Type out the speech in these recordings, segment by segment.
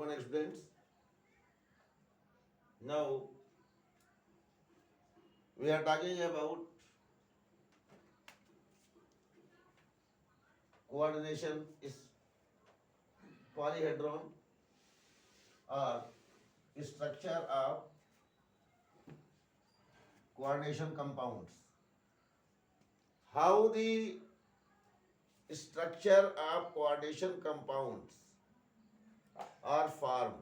open students. Now we are talking about coordination is polyhedron or structure of coordination compounds. How the structure of coordination compounds are formed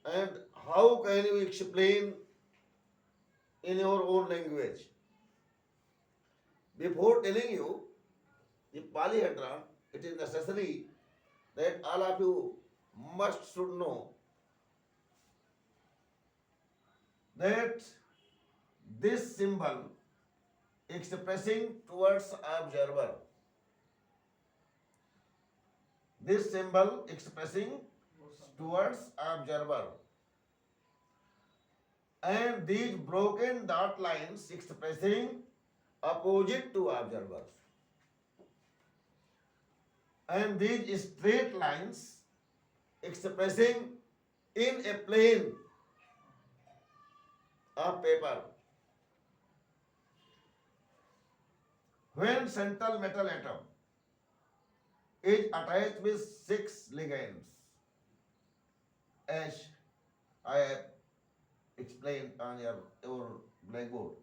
and how can you explain in your own language? Before telling you the polyhedron, it is necessary that all of you must should know that this symbol expressing towards observer, this symbol expressing towards observer, and these broken dot lines expressing opposite to observers, and these straight lines expressing in a plane of paper. When central metal atom is attached with 6 ligands, as I have explained on your blackboard.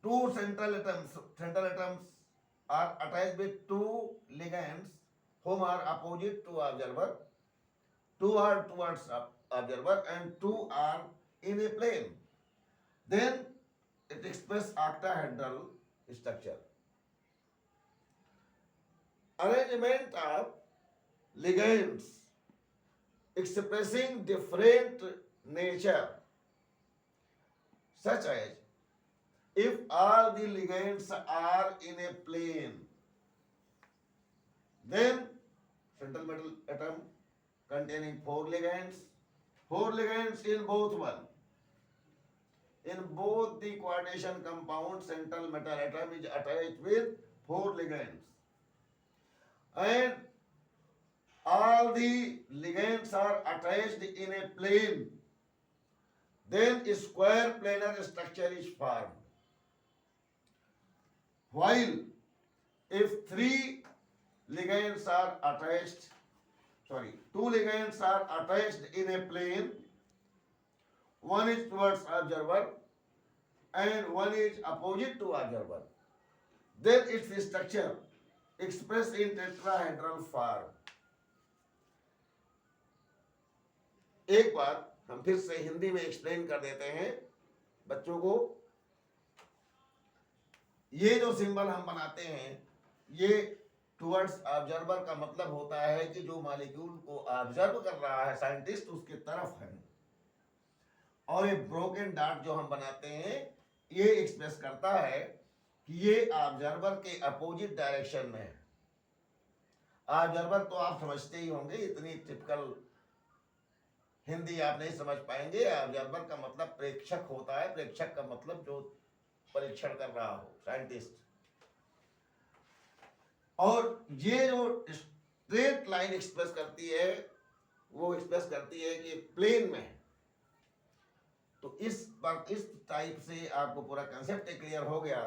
Two central atoms are attached with 2 ligands whom are opposite to observer. 2 are towards observer and 2 are in a plane. Then it expresses octahedral structure. Arrangement of ligands expressing different nature, such as if all the ligands are in a plane, then central metal atom containing 4 ligands in both one. In both the coordination compound, central metal atom is attached with 4 ligands. And all the ligands are attached in a plane. Then a square planar structure is formed. While if 3 ligands are attached, two ligands are attached in a plane, one is towards observer and one is opposite to observer, then its structure expressed in tetrahedral form. एक बार हम फिर से हिंदी में explain कर देते हैं बच्चों को। ये जो सिंबल हम बनाते हैं ये टुवर्ड्स ऑब्जर्वर का मतलब होता है कि जो मॉलिक्यूल को ऑब्जर्व कर रहा है साइंटिस्ट उसके तरफ है, और ये ब्रोकन डॉट जो हम बनाते हैं ये एक्सप्रेस करता है कि ये ऑब्जर्वर के अपोजिट डायरेक्शन में है। ऑब्जर्वर तो आप समझते ही होंगे, इतनी टिपिकल हिंदी आप नहीं समझ पाएंगे। ऑब्जर्वर का मतलब प्रेक्षक होता है, प्रेक्षक का मतलब जो परीक्षण कर रहा हो, साइंटिस्ट। और ये जो स्ट्रेट लाइन एक्सप्रेस करती है वो एक्सप्रेस करती है कि प्लेन में है। तो इस टाइप से आपको पूरा कंसेप्ट क्लियर हो गया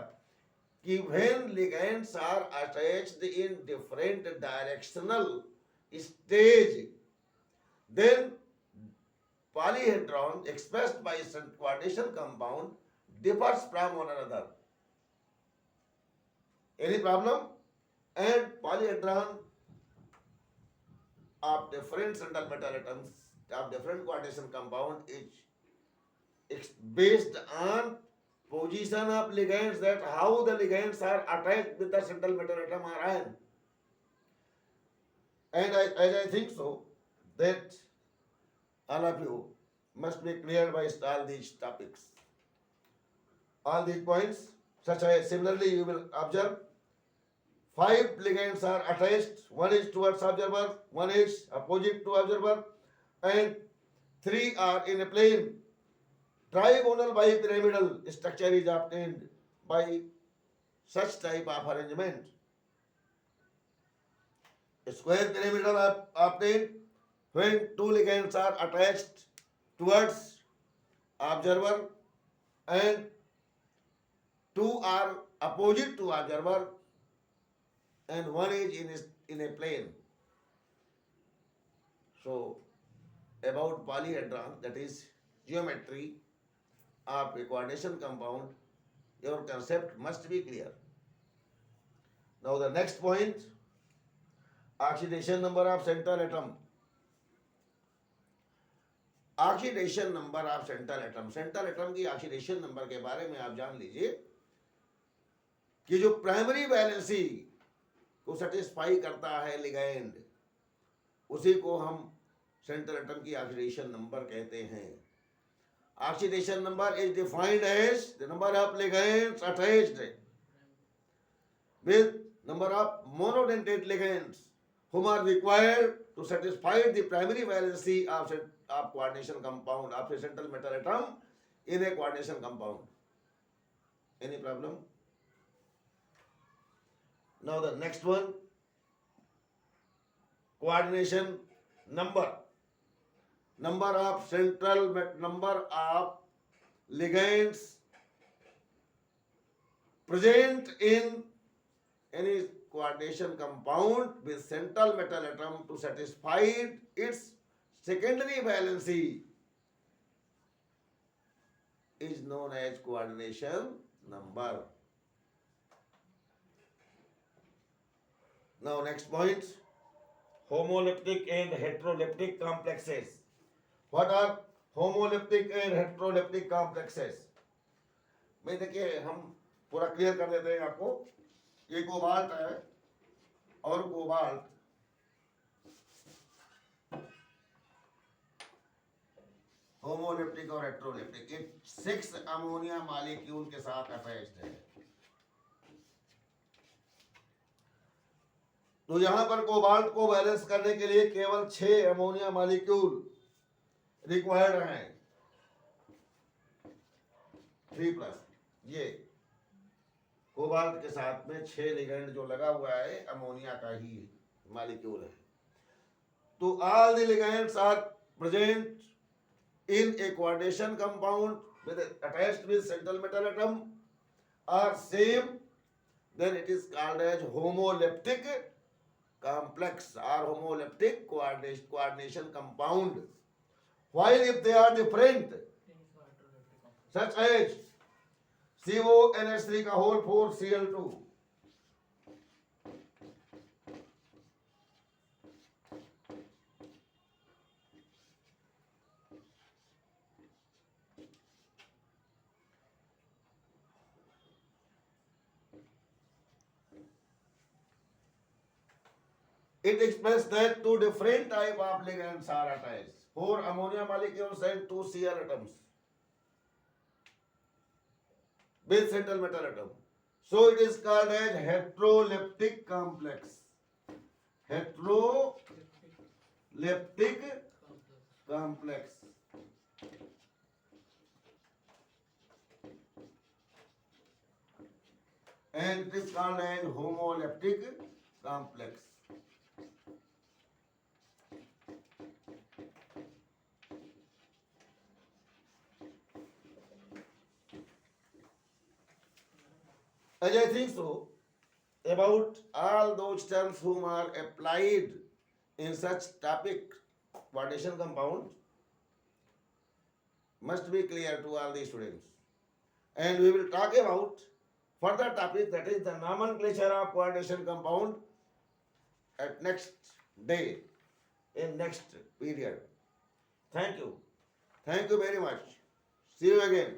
कि when ligands are attached in different directional stage, then polyhedron expressed by coordination compound differs from one another. Any problem? And polyhedron of different central metal atoms of different coordination compound is based on position of ligands, that how the ligands are attached with the central metal atom or ion. And as I think so, that all of you must be cleared by all these topics. All these points, such as similarly you will observe 5 ligands are attached, one is towards observer, one is opposite to observer, and 3 are in a plane. Trigonal bipyramidal structure is obtained by such type of arrangement. square perimeter are obtained when two ligands are attached towards observer and two are opposite to observer and one is in a plane. So about polyhedron, that is geometry of a coordination compound, your concept must be clear. Now the next point, oxidation number of central atom. Oxidation number of central atom, central atom की oxidation number के बारे में आप जान लीजिए कि जो primary valency को सेटिस्फाई करता है लिगैंड, उसी को हम सेंट्रल एटम की ऑक्सीडेशन नंबर कहते हैं. Oxidation number is defined as the number of ligands attached with number of monodentate ligands whom are required to satisfy the primary valency of coordination compound of a central metal atom in a coordination compound. Any problem? Now the next one, coordination number. Number of ligands present in any coordination compound with central metal atom to satisfy its secondary valency is known as coordination number. Now next point, homoleptic and heteroleptic complexes. What are homoleptic and heteroleptic complexes? मैं देखिए हम पूरा clear कर देते हैं आपको. ये cobalt है और कोबाल्ट होमोलेप्टिक और हेटेरोलेप्टिक, ये 6 अमोनिया मॉलिक्यूल के साथ अटैच्ड है. तो यहां पर कोबाल्ट को बैलेंस करने के लिए केवल 6 अमोनिया मॉलिक्यूल रिक्वायर्ड हैं. 3+. ये कोबाल्ट के साथ में 6 लिगेंड जो लगा हुआ है अमोनिया का ही मॉलिक्यूल है. तो all the ligands are present in a coordination compound with attached with central metal atom are same, then it is called as homoleptic complex और homoleptic coordination compound. While if they are different such as CONH3 का whole 4 Cl2, it expresses that two different type of ligands are attached, 4 ammonia molecules and 2 Cl atoms with central metal atom. So it is called as heteroleptic complex. Heteroleptic complex. And it is called as homoleptic complex. As I think so, about all those terms whom are applied in such topic, coordination compound, must be clear to all the students. And we will talk about further topic, that is the nomenclature of coordination compound, at next day, in next period. Thank you. Thank you very much. See you again.